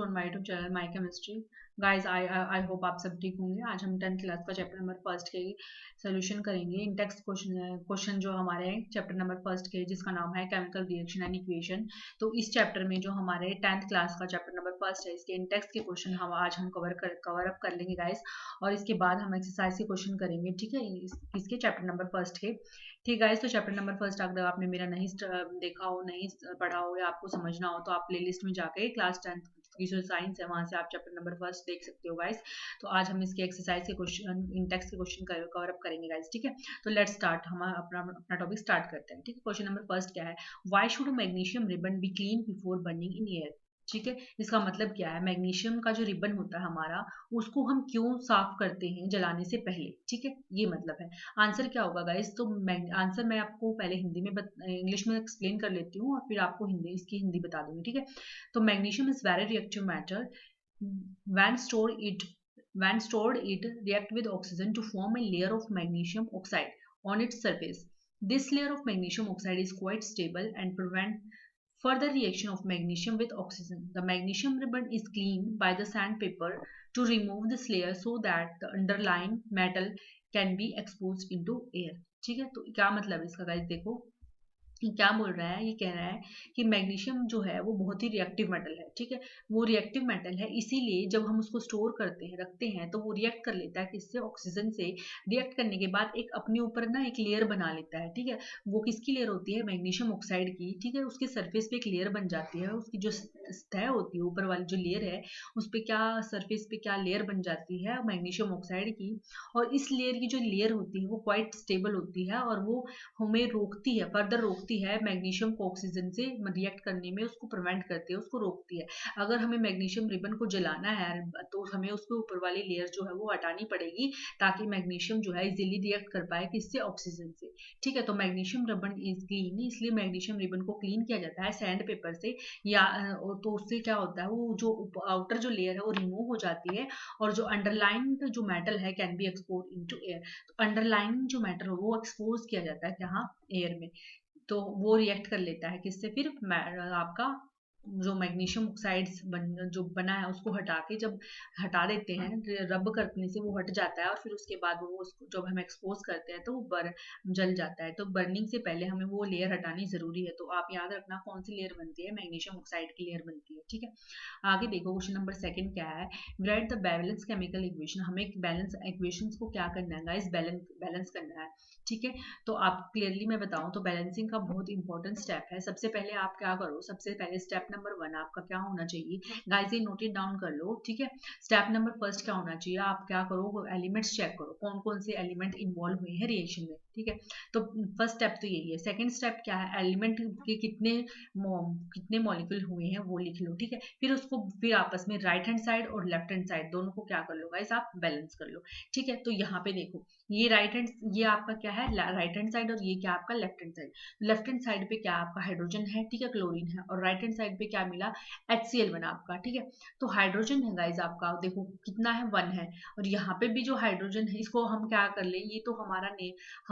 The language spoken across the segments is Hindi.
To my YouTube channel my chemistry. Guys I hope आप सब ठीक होंगे। आज हम 10th क्लास का चैप्टर नंबर फर्स्ट के सोल्यूशन करेंगे। इन टेक्स्ट क्वेश्चन जो हमारे चैप्टर नंबर फर्स्ट के जिसका नाम है केमिकल रिएक्शन एंड इक्वेशन। तो इस चैप्टर में जो हमारे 10th क्लास का चैप्टर नंबर फर्स्ट है इसके इन टेक्स्ट के क्वेश्चन हम आज कवर अप कर लेंगे गाइस। और इसके बाद हम एक्सरसाइज के क्वेश्चन करेंगे, ठीक है, इसके चैप्टर नंबर फर्स्ट के। ठीक गाइस, तो चैप्टर नंबर फर्स्ट अगर आपने मेरा नहीं देखा हो, नहीं पढ़ा हो या आपको समझना हो तो आप प्लेलिस्ट में जाके क्लास 10th की जो साइंस है वहां से आप चैप्टर नंबर फर्स्ट देख सकते हो गाइस। तो आज हम इसके एक्सरसाइज के क्वेश्चन, इन टेक्स्ट के क्वेश्चन कवर अप करेंगे गाइस, ठीक है। तो लेट्स स्टार्ट, हम अपना टॉपिक स्टार्ट करते हैं, ठीक है। क्वेश्चन नंबर फर्स्ट क्या है, why should magnesium ribbon be clean before burning in air. ठीक है, इसका मतलब क्या है, मैग्नीशियम का जो रिबन होता है हमारा, उसको हम क्यों साफ करते हैं जलाने से पहले, ठीक है, ये मतलब है। आंसर क्या होगा गाइस, तो आंसर मैं आपको पहले हिंदी में इंग्लिश में एक्सप्लेन कर लेती हूँ और फिर आपको इसकी हिंदी बता दूंगी, ठीक है। तो magnesium is very reactive matter when stored it when stored it react with oxygen to form a layer of magnesium oxide on its surface. This layer of magnesium oxide is quite stable and prevent further reaction of magnesium with oxygen. The magnesium ribbon is cleaned by the sandpaper to remove this layer so that the underlying metal can be exposed into air. ठीक है, तो क्या मतलब है इसका गाइस, देखो क्या बोल रहा है, ये कह रहा है कि मैग्नीशियम जो है वो बहुत ही रिएक्टिव मेटल है, ठीक है। वो रिएक्टिव मेटल है, इसीलिए जब हम उसको स्टोर करते हैं, रखते हैं, तो वो रिएक्ट कर लेता है किससे, ऑक्सीजन से। रिएक्ट करने के बाद एक अपने ऊपर ना एक लेयर बना लेता है, ठीक है। वो किसकी लेयर होती है, मैग्नीशियम ऑक्साइड की, ठीक है। उसके सरफेस पे एक लेयर बन जाती है, उसकी जो सतह होती है, ऊपर वाली जो लेयर है, उस पर क्या सरफेस पे क्या लेयर बन जाती है, मैग्नीशियम ऑक्साइड की। और इस लेयर की जो लेयर होती है वो क्वाइट स्टेबल होती है और वो हमें रोकती है, फर्दर रोकती है मैग्नीशियम को ऑक्सीजन से रिएक्ट करने में, उसको प्रिवेंट करती है, उसको रोकती है। अगर हमें मैग्नीशियम रिबन को जलाना है तो हमें उसके ऊपर वाली लेयर जो है वो हटानी पड़ेगी ताकि मैग्नीशियम जो है इजीली रिएक्ट कर पाए किससे, ऑक्सीजन से, ठीक है। तो मैग्नीशियम रिबन इज क्लीन, इसलिए मैग्नीशियम रिबन को क्लीन किया जाता है सैंड पेपर से, या तो उससे क्या होता है, वो जो आउटर जो लेयर है वो रिमूव हो जाती है और जो अंडरलाइन जो मेटल है can be export into air. तो अंडरलाइन जो मैटर हो वो एक्सपोज किया जाता है यहाँ एयर में, तो वो रिएक्ट कर लेता है किससे, फिर आपका जो मैग्नीशियम ऑक्साइड्स जो बना है उसको हटा के जब हटा देते हैं, रब करने से वो हट जाता है और फिर उसके बाद वो उसको जब हम एक्सपोज करते हैं तो वो जल जाता है। तो बर्निंग से पहले हमें वो लेयर हटानी जरूरी है। तो आप याद रखना कौन सी लेयर बनती है, मैग्नीशियम ऑक्साइड की लेयर बनती है, ठीक है। आगे देखो, क्वेश्चन नंबर सेकंड क्या है, right the balance chemical equation. हमें बैलेंस इक्वेशंस को क्या करना है गाइस, बैलेंस करना है, ठीक है। तो आप क्लियरली मैं बताऊं तो बैलेंसिंग का बहुत इंपॉर्टेंट स्टेप है। सबसे पहले आप क्या करो, सबसे पहले स्टेप नंबर 1 आपका क्या होना चाहिए गाइस, ये नोट इट डाउन कर लो, ठीक है। स्टेप नंबर फर्स्ट क्या होना चाहिए, आप क्या करो, एलिमेंट्स चेक करो कौन कौन से एलिमेंट इन्वॉल्व हुए हैं रिएक्शन में, ठीक है। तो फर्स्ट स्टेप तो यही है। सेकंड स्टेप क्या है, एलिमेंट के कितने मॉलिक्यूल हुए हैं वो लिख लो, ठीक है। फिर आपस में राइट हैंड साइड और लेफ्ट हैंड साइड दोनों को क्या कर लो गाइस, आप बैलेंस कर लो, ठीक है। तो यहाँ पे देखो, ये राइट हैंड, ये आपका क्या है राइट हैंड साइड और ये क्या आपका left hand side. Left hand side पे क्या आपका हाइड्रोजन है, ठीक है, क्लोरीन है, और राइट हैंड साइड पे क्या मिला, HCl बना आपका, ठीक है। तो हाइड्रोजन है गाइस आपका, देखो कितना है, 1 है। और यहाँ पे भी जो हाइड्रोजन है इसको हम क्या कर ले, ये तो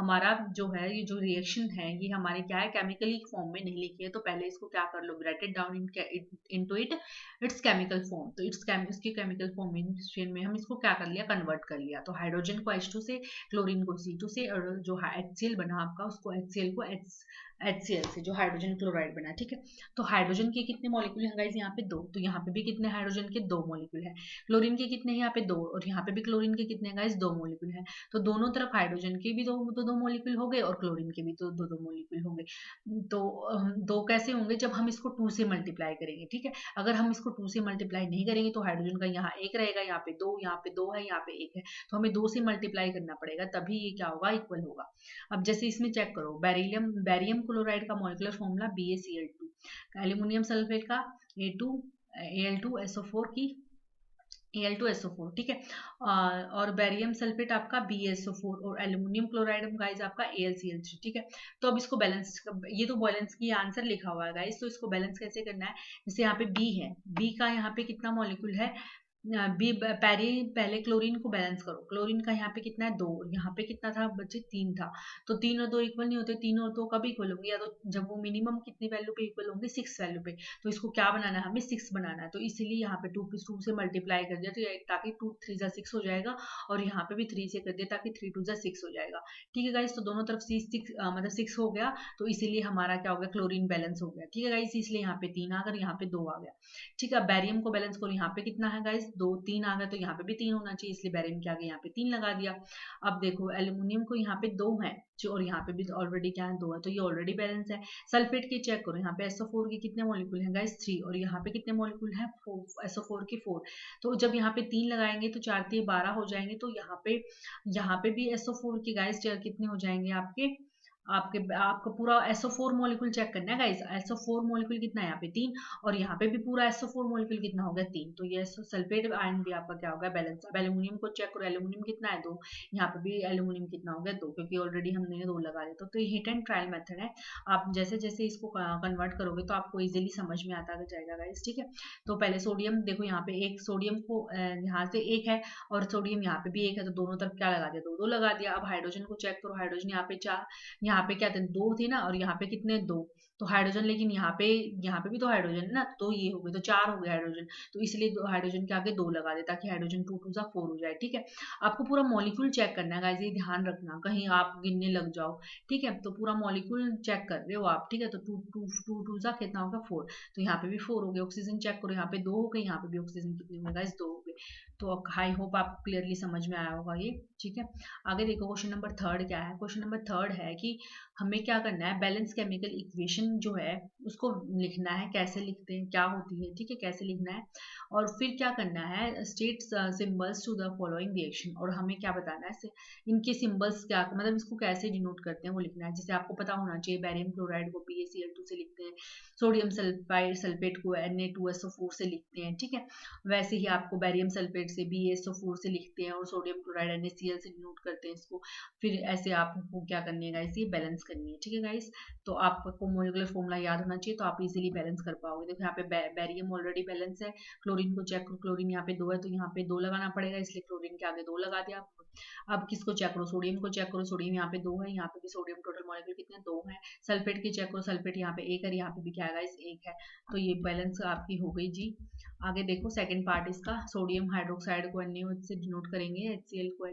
हमारा जो है, ये जो रिएक्शन है ये हमारे क्या है, केमिकली फॉर्म में नहीं लिखी है। तो पहले इसको क्या कर लो, write it down into its chemical form. तो इसकी केमिकल फॉर्मेशन में हम इसको क्या कर लिया, कन्वर्ट कर लिया। तो हाइड्रोजन को H2 से, क्लोरीन को C2 से, और जो HCl बना आपका उसको HCl को HCl से, जो हाइड्रोजन क्लोराइड बना, ठीक है। तो हाइड्रोजन के कितने मॉलिक्यूल हैं गाइस, यहाँ पे 2, तो यहाँ पे भी कितने हाइड्रोजन के 2 मॉलिक्यूल है। क्लोरीन के कितने हैं, यहाँ पे 2, और यहाँ पे भी क्लोरीन के कितने गाइस, 2 मॉलिक्यूल है। तो दोनों तरफ हाइड्रोजन के भी दो मॉलिक्यूल हो गए और क्लोरीन के भी दो मॉलिक्यूल होंगे। तो 2 कैसे होंगे, जब हम इसको 2 से मल्टीप्लाई करेंगे, ठीक है। अगर हम इसको 2 से मल्टीप्लाई नहीं करेंगे तो हाइड्रोजन का यहाँ 1 रहेगा, यहाँ पे 2, यहाँ पे 2 है, यहाँ पे 1 है। तो हमें 2 से मल्टीप्लाई करना पड़ेगा तभी ये क्या होगा, इक्वल होगा। अब जैसे इसमें चेक करो, बैरियम क्लोराइड का molecular formula BaCl2, aluminium sulphate का Al2SO4 की Al2SO4, ठीक है। और बैरियम सल्फेट आपका BaSO4 और एल्यूमिनियम क्लोराइड गाइस आपका AlCl3, ठीक है। तो अब इसको बैलेंस, ये तो बैलेंस की आंसर लिखा हुआ है गाइस, तो इसको बैलेंस कैसे करना है, जैसे यहाँ पे B है, B का यहाँ पे कितना मॉलिक्यूल है, बी पहले पहले क्लोरीन को बैलेंस करो। क्लोरीन का यहाँ पे कितना है 2, और यहाँ पे कितना था बच्चे 3 था। तो 3 और 2 इक्वल नहीं होते, 3 और 2 कब इक्वल होंगे, या तो जब वो मिनिमम कितनी वैल्यू पे इक्वल होंगे, 6 वैल्यू पे। तो इसको क्या बनाना है, हमें 6 बनाना है। तो इसीलिए यहाँ पे 2 से मल्टीप्लाई कर दिया, तो ताकि 2 3 जा 6 हो जाएगा, और यहाँ पे भी 3 से कर दिया ताकि 3 2 जा 6 हो जाएगा। ठीक है गाइस, तो दोनों तरफ से 6 मतलब 6 हो गया, तो इसीलिए हमारा क्या हो गया, क्लोरीन बैलेंस हो गया। ठीक है गाइस, इसलिए यहाँ पे 3 आ गया, यहाँ पे 2 आ गया। ठीक है, बैरियम को बैलेंस करो, यहाँ पे कितना है गाइस 2, 3 आ गया, तो यहाँ पे भी 3 होना चाहिए, इसलिए बैरियम के आगे यहाँ पे 3 लगा दिया। अब देखो एल्यूमिनियम को यहाँ पे 2 है जो, और यहाँ पे भी ऑलरेडी क्या है 2 है, तो ये ऑलरेडी बैलेंस है। सल्फेट की चेक करो, यहाँ पे SO4 के कितने मॉलिक्यूल हैं गाइस 3, और यहाँ पे कितने मॉलिक्यूल हैं 4, SO4 के 4। तो जब यहाँ पे 3 लगाएंगे तो 4 3 12 हो जाएंगे, तो यहाँ पे भी SO4 के गाइस कितने हो जाएंगे आपके, आपका पूरा SO4 मॉलिक्यूल चेक करना है गाइस। SO4 मॉलिक्यूल कितना है यहाँ पे 3, और यहाँ पे भी पूरा SO4 मॉलिक्यूल कितना हो गया 3, तो ये सल्फेट आयन भी आपका क्या होगा बैलेंस। अब एल्यूमिनियम को चेक करो, एल्यूमिनियम कितना है 2, यहाँ पे भी एल्यूमिनियम कितना हो गया 2, क्योंकि ऑलरेडी हमने 2 लगा दिया। तो ये हिट एंड ट्रायल मेथड है, आप जैसे जैसे इसको कन्वर्ट करोगे तो आपको इजिली समझ में आता जाएगा गाइस। ठीक है, तो पहले सोडियम देखो, यहाँ पे एक सोडियम को यहाँ से एक है, और सोडियम यहाँ पे भी एक है, तो दोनों तरफ क्या लगा दिया 2 2 लगा दिया। अब हाइड्रोजन को चेक करो, हाइड्रोजन यहाँ पे 4, यहाँ पे क्या थे 2 थे ना, और यहाँ पे कितने 2, तो हाइड्रोजन, लेकिन यहाँ पे भी तो हाइड्रोजन है ना, तो ये हो गए, तो 4 हो गए हाइड्रोजन। तो इसलिए हाइड्रोजन के आगे 2 लगा दे, ताकि हाइड्रोजन 2 2 जा 4 हो जाए। ठीक है, आपको पूरा मॉलिक्यूल चेक करना है गाइस, ये ध्यान रखना कहीं आप गिनने लग जाओ। ठीक है, तो पूरा मॉलिक्यूल चेक कर रहे हो आप। ठीक है, तो 2 2 2 2 जा कितना होगा 4, तो यहाँ पे भी 4 हो गए। ऑक्सीजन चेक करो, यहाँ पे 2 हो गए, यहाँ पे भी ऑक्सीजन कितने हो गए गाइस 2 हो गए। तो आई होप आप क्लियरली समझ में आया होगा ये। ठीक है, आगे देखो क्वेश्चन नंबर 3 क्या है। क्वेश्चन नंबर 3 है कि हमें क्या करना है, बैलेंस केमिकल इक्वेशन जो है उसको लिखना है, कैसे लिखते हैं, क्या होती है, ठीक है, कैसे लिखना है, और फिर क्या करना है, state symbols to the following reaction, और हमें क्या बताना है, इनके सिंबल्स क्या, मतलब इसको कैसे डिनोट करते हैं वो लिखना है। जैसे आपको पता होना चाहिए, बैरियम क्लोराइड को BaCl2 से लिखते हैं, सोडियम सल्फाइड सल्फेट को Na2SO4 से लिखते हैं। ठीक है, वैसे ही आपको बैरियम सल्फेट से BaSO4 से लिखते हैं, और सोडियम क्लोराइड NaCl से डिनोट करते हैं इसको। फिर ऐसे आपको क्या करनी है गाइस, ये बैलेंस करनी है। ठीक है गाइस, तो आपको मोलिकुलर फॉर्मूला याद होना चाहिए, तो आप इजीली बैलेंस कर पाओगे। देखो यहाँ पे बैरियम ऑलरेडी बैलेंस है। क्लोरीन को चेक करो, क्लोरीन यहाँ पे 2 है, तो यहाँ पे 2 लगाना पड़ेगा, इसलिए क्लोरीन के आगे 2 लगा दिया आपको। अब किसको चेक करो, सोडियम को चेक करो, सोडियम यहाँ पे 2 है, यहाँ पे भी सोडियम टोटल मॉलिक्यूल कितने 2 है। सल्फेट की चेक करो, सल्फेट यहाँ पे 1 है, यहाँ पे भी क्या है गाइस 1 है। तो ये बैलेंस आपकी हो गई जी। आगे देखो सेकंड पार्ट इसका, सोडियम हाइड्रोक्साइड को Na से डिनोट करेंगे, HCl को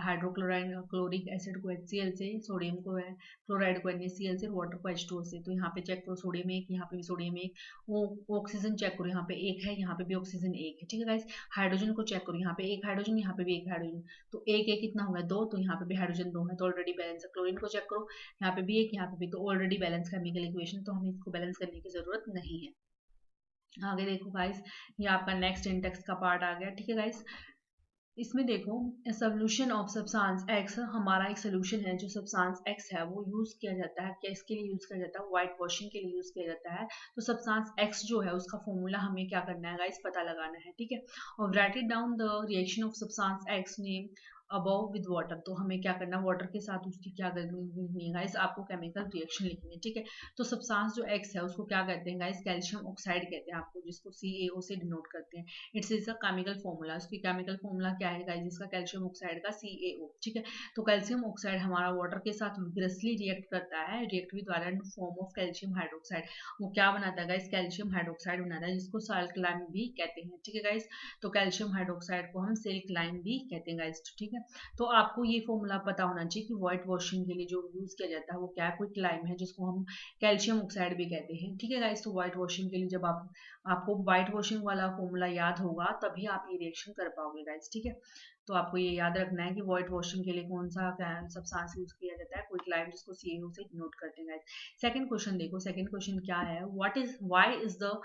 हाइड्रोक्लोराइड क्लोरिक एसिड को HCl से, सोडियम को है क्लोराइड को NaCl से, वाटर को H2O से। तो यहाँ पे चेक करो सोडियम 1, यहाँ पे भी सोडियम 1। वो ऑक्सीजन चेक करो, यहाँ पे 1 है, यहाँ पे भी ऑक्सीजन 1 है। ठीक है गाइस, हाइड्रोजन को चेक करो, यहाँ पे 1 हाइड्रोजन, यहाँ पे भी 1 हाइड्रोजन, तो 1 1 कितना होगा 2, तो यहाँ पे भी हाइड्रोजन 2 है, तो ऑलरेडी बैलेंस है। क्लोरीन को चेक करो, यहाँ पे भी 1, यहाँ पे भी, तो ऑलरेडी बैलेंस केमिकल इक्वेशन, तो हमें इसको बैलेंस करने की जरूरत नहीं है। आगे देखो गाइस, ये आपका नेक्स्ट इंडेक्स का पार्ट आ गया। ठीक है गाइस, इसमें देखो सोल्यूशन ऑफ सब्सटेंस एक्स, हमारा एक सोल्यूशन है जो सब्सटेंस एक्स है, वो यूज किया जाता है, क्या इसके लिए यूज किया जाता है, व्हाइट वॉशिंग के लिए यूज किया जाता है। तो सब्सटेंस एक्स जो है उसका फॉर्मूला हमें क्या करना है गाइस, पता लगाना है। ठीक है, और right it down the reaction of substance x name above with water, तो हमें क्या करना है, वाटर के साथ उसकी क्या लिखनी है गाइस, आपको केमिकल रिएक्शन लिखनी है। ठीक है, तो सब्सटेंस जो एक्स है उसको क्या कहते हैं गाइस, कैल्शियम ऑक्साइड कहते हैं आपको, जिसको CaO से डिनोट करते हैं। It's is a chemical formula, उसकी केमिकल फॉर्मूला क्या है गाइस, इसका कैल्शियम ऑक्साइड का CaO। ठीक है, तो कैल्शियम ऑक्साइड हमारा वाटर के साथ विग्रसली रिएक्ट करता है, react with iron form of calcium hydroxide. वो क्या बनाता है गाइस, कैल्शियम हाइड्रोक्साइड बनाता है, जिसको सल्ट लाइम भी कहते हैं। ठीक है गाइस, तो कैल्शियम हाइड्रोक्साइड को हम सिल्क लाइम भी कहते हैं गाइस। ठीक है, तो आपको ये फॉर्मूला पता होना चाहिए कि व्हाइट वॉशिंग के लिए जो यूज किया जाता है वो क्या, क्विक लाइम है, जिसको हम कैल्शियम ऑक्साइड भी कहते हैं। ठीक है गाइस, तो व्हाइट वॉशिंग के लिए जब आपको व्हाइट वॉशिंग वाला फॉर्मूला याद होगा तभी आप ये रिएक्शन कर पाओगे गाइस। ठीक है, तो आपको ये याद रखना है कि व्हाइट वॉशिंग के लिए कौन सा सब्सटेंस यूज किया जाता है, क्विक लाइम, जिसको CaO से डिनोट करते हैं गाइस। सेकंड क्वेश्चन देखो, सेकंड क्वेश्चन क्या है, why is the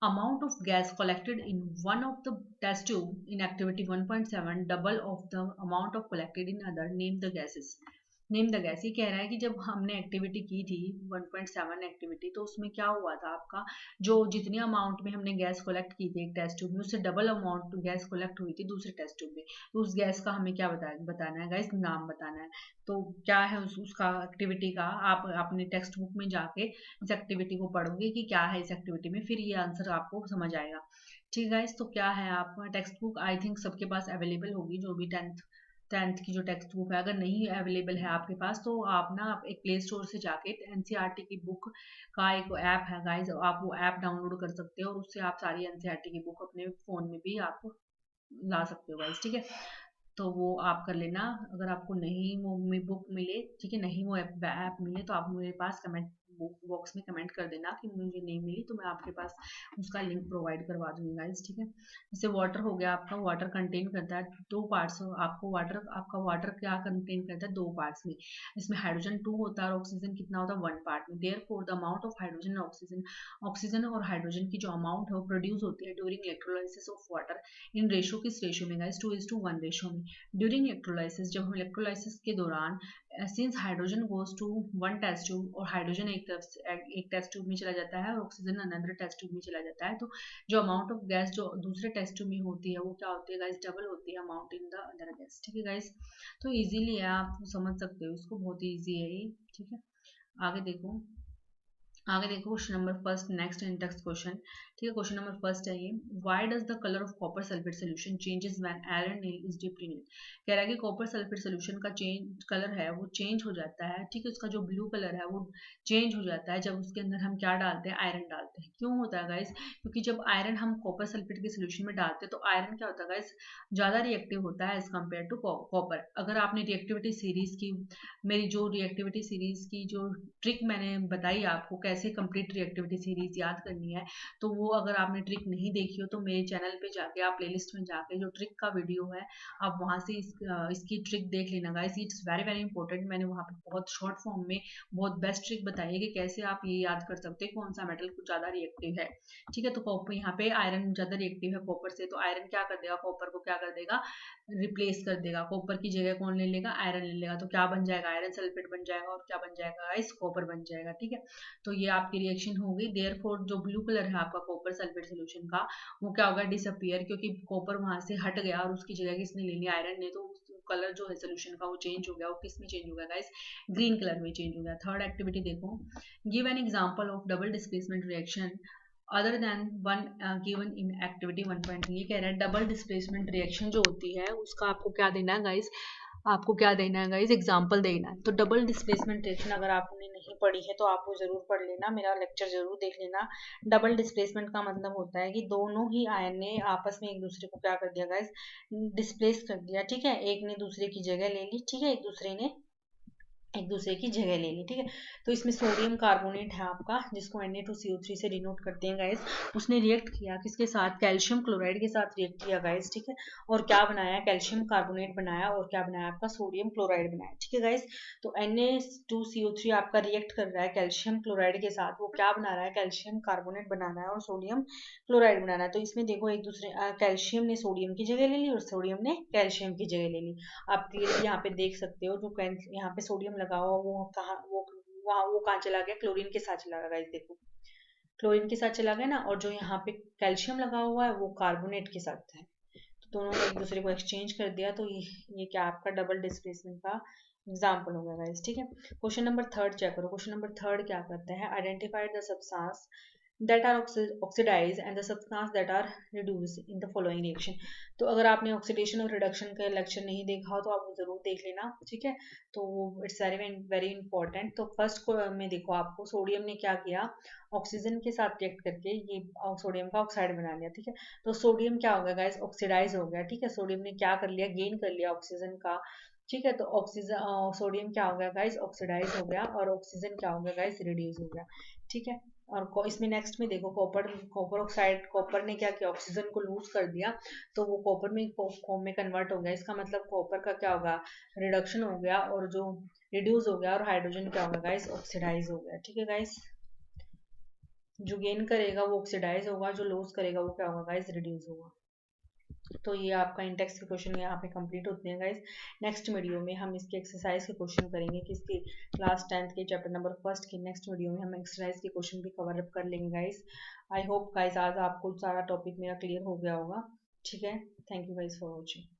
amount of gas collected in one of the test tube in activity 1.7 double of the amount of collected in other, name the gases। Name the gas, ये कह रहा है कि जब हमने एक्टिविटी की थी 1.7 एक्टिविटी, तो उसमें क्या हुआ था आपका, जो जितनी अमाउंट में हमने गैस कलेक्ट की थी एक टेस्ट ट्यूब में, उससे डबल अमाउंट गैस कलेक्ट हुई थी दूसरे टेस्ट ट्यूब में। तो उस गैस का हमें क्या बताना है गाइस, नाम बताना है। तो क्या है उसका एक्टिविटी का, आप अपने टेक्स्ट बुक में जाके इस एक्टिविटी को पढ़ोगे कि क्या है इस एक्टिविटी में, फिर ये आंसर आपको समझ आएगा। ठीक है गाइस, तो क्या है आपका टेक्स्ट बुक आई थिंक सबके पास अवेलेबल होगी, जो भी टेंथ की जो टेक्स्ट बुक है। अगर नहीं अवेलेबल है आपके पास तो आप ना एक प्ले स्टोर से जाके एनसीईआरटी की बुक का एक ऐप है गाइस, आप वो ऐप डाउनलोड कर सकते हो और उससे आप सारी एनसीईआरटी की बुक अपने फ़ोन में भी आप ला सकते हो गाइस, ठीक है। तो वो आप कर लेना। अगर आपको नहीं वो बुक मिले, ठीक है, नहीं वो ऐप मिले तो आप मेरे पास कमेंट बॉक्स में कमेंट कर देना कि मुझे नहीं मिली, तो मैं आपके पास उसका लिंक प्रोवाइड करवा दूंगी गाइस, ठीक है। जैसे वाटर हो गया आपका, वाटर कंटेन करता है दो पार्ट्स। आपको वाटर, आपका वाटर क्या कंटेन करता है, दो पार्ट्स में। इसमें हाइड्रोजन 2 होता है और ऑक्सीजन कितना होता है, 1 पार्ट में। Therefore the amount of hydrogen oxygen, oxygen और हाइड्रोजन की जो अमाउंट है वो प्रोड्यूस होती है during electrolysis of water in ratio, किस रेशो में गाइस, 2:1 रेशो में। ड्यूरिंग इलेक्ट्रोलाइसिस, जब हम इलेक्ट्रोलाइसिस के दौरान, since hydrogen goes to one test tube, और हाइड्रोजन एक टेस्ट ट्यूब में चला जाता है और ऑक्सीजन अनदर टेस्ट ट्यूब में चला जाता है, तो जो अमाउंट ऑफ गैस जो दूसरे टेस्ट ट्यूब में होती है वो क्या होती है गाइस, डबल होती है amount in the other gas, ठीक है गाइस। तो इजीली है, आप समझ सकते हो इसको, बहुत ही ईजी है ये, ठीक है। आगे देखो, आगे देखो question number first, next in text question, ठीक है। क्वेश्चन नंबर फर्स्ट है ये, why does the colour of copper sulphate solution changes when iron nail is dipped in it. कह रहा है कि कॉपर सल्फेट सोल्यूशन का चेंज कलर है वो चेंज हो जाता है, ठीक है। उसका जो ब्लू कलर है वो चेंज हो जाता है जब उसके अंदर हम क्या डालते हैं, आयरन डालते हैं। क्यों होता है गाइस, क्योंकि जब आयरन हम कॉपर सल्फेट के सोल्यूशन में डालते हैं तो आयरन क्या होता है गाइस, ज्यादा रिएक्टिव होता है एज कम्पेयर टू कॉपर। अगर आपने रिएक्टिविटी सीरीज की, मेरी जो रिएक्टिविटी सीरीज की जो ट्रिक मैंने बताई आपको कैसे कंप्लीट रिएक्टिविटी सीरीज याद करनी है, तो वो अगर आपने ट्रिक नहीं देखी हो तो मेरे चैनल पे जाके आप प्लेलिस्ट में जाके जो ट्रिक का वीडियो है आप वहां से इसकी ट्रिक देख लेना guys. It's very very important. मैंने वहां पे बहुत शॉर्ट फॉर्म में बहुत बेस्ट ट्रिक बताई है कि कैसे आप ये याद कर सकते हैं कौन सा मेटल कुछ ज्यादा रिएक्टिव है, ठीक है। तो कॉपर यहाँ पे आयरन ज्यादा रिएक्टिव है कॉपर से, तो आयरन क्या कर देगा, कॉपर को क्या कर देगा, रिप्लेस कर देगा। कॉपर की जगह कौन ले लेगा, आयरन ले लेगा। तो क्या बन जाएगा, आयरन सल्फेट बन जाएगा, और क्या बन जाएगा गाइस, कॉपर बन जाएगा, ठीक है। तो ये आपकी रिएक्शन हो गई। देयरफॉर जो ब्लू कलर है आपका कॉपर सल्फेट सोल्यूशन का, वो क्या होगा, डिसअपियर, क्योंकि कॉपर वहां से हट गया और उसकी जगह किसने ले लिया, आयरन ने। तो कलर जो है सोल्यूशन का वो चेंज हो गया। वो किस में चेंज हो गया गाइस, ग्रीन कलर में चेंज हो गया। थर्ड एक्टिविटी देखो, give an example of double displacement reaction other than one given in activity 1.3। ये कह रहा है डबल डिस्प्लेसमेंट रिएक्शन जो होती है उसका आपको क्या देना है गाइस, आपको क्या देना है गाइस, एग्जांपल देना है। तो डबल डिस्प्लेसमेंट रिएक्शन अगर आपने नहीं पढ़ी है तो आप वो जरूर पढ़ लेना, मेरा लेक्चर जरूर देख लेना। डबल डिस्प्लेसमेंट का मतलब होता है कि दोनों ही आयन ने आपस में एक दूसरे को क्या कर दिया गाइस, डिस्प्लेस कर दिया, ठीक है। एक ने दूसरे की जगह ले ली, ठीक है, एक दूसरे ने एक दूसरे की जगह ले ली, ठीक है। तो इसमें सोडियम कार्बोनेट है आपका, जिसको Na2CO3 से डिनोट करते हैं गाइस। उसने रिएक्ट किया किसके साथ, कैल्शियम क्लोराइड के साथ रिएक्ट किया गाइस, ठीक है। और क्या बनाया, कैल्शियम कार्बोनेट बनाया, और क्या बनाया आपका, सोडियम क्लोराइड बनाया, ठीक है गाइस। तो Na2CO3 आपका रिएक्ट कर रहा है कैल्शियम क्लोराइड के साथ, वो क्या बना रहा है, कैल्शियम कार्बोनेट बनाना है और सोडियम क्लोराइड बनाना है। तो इसमें देखो एक दूसरे कैल्शियम ने सोडियम की जगह ले ली और सोडियम ने कैल्शियम की जगह ले ली। आप क्लियरली यहाँ पे देख सकते हो, जो यहाँ पे सोडियम लगा हुआ वो कहाँ, वो कहाँ चला गया, क्लोरीन के साथ चला गया गाइस, देखो क्लोरीन के साथ चला गया ना। और जो यहाँ पे कैल्शियम लगा हुआ है वो कार्बोनेट के साथ है, तो दोनों ने एक दूसरे को एक्सचेंज कर दिया। तो ये क्या आपका डबल डिस्प्लेसमेंट का एग्जाम्पल हो गया गाइस, ठीक है। क्वेश्चन नंबर थर्ड चेक करो। क्वेश्चन नंबर थर्ड क्या करता है, identify the substance that are oxidized and the substance that are reduced in the following reaction। तो अगर आपने ऑक्सीडेशन और रिडक्शन का लेक्चर नहीं देखा हो तो आप जरूर देख लेना, ठीक है। तो इट्स वेरी वेरी इंपॉर्टेंट। तो फर्स्ट में देखो, आपको सोडियम ने क्या किया, ऑक्सीजन के साथ रिएक्ट करके ये सोडियम का ऑक्साइड बना लिया, ठीक है। तो सोडियम क्या हो गया गाइस, ऑक्सीडाइज हो गया, ठीक है। सोडियम ने क्या कर लिया, गेन कर लिया ऑक्सीजन का, ठीक है। तो ऑक्सीजन सोडियम क्या हो गया गाइस, ऑक्सीडाइज हो गया, और ऑक्सीजन क्या हो गया गाइस, रिड्यूस हो गया, ठीक है। और इसमें नेक्स्ट में देखो, कॉपर ऑक्साइड, कॉपर ने क्या किया, ऑक्सीजन को लूज कर दिया, तो वो कॉपर में फॉर्म में कन्वर्ट हो गया। इसका मतलब कॉपर का क्या होगा, रिडक्शन हो गया, और जो रिड्यूस हो गया, और हाइड्रोजन क्या होगा गाइस, ऑक्सीडाइज हो गया, ठीक है गाइस। जो गेन करेगा वो ऑक्सीडाइज होगा, जो लॉस करेगा वो क्या होगा गाइस, रिड्यूस होगा। तो ये आपका इंटेक्स के क्वेश्चन यहाँ पे कंप्लीट होते हैं गाइस। नेक्स्ट वीडियो में हम इसके एक्सरसाइज के क्वेश्चन करेंगे, किसके, क्लास 10th के चैप्टर नंबर फर्स्ट के नेक्स्ट वीडियो में हम एक्सरसाइज के क्वेश्चन भी कवर अप कर लेंगे गाइस। आई होप गाइस आज आपको सारा टॉपिक मेरा क्लियर हो गया होगा, ठीक है। Thank you guys for watching.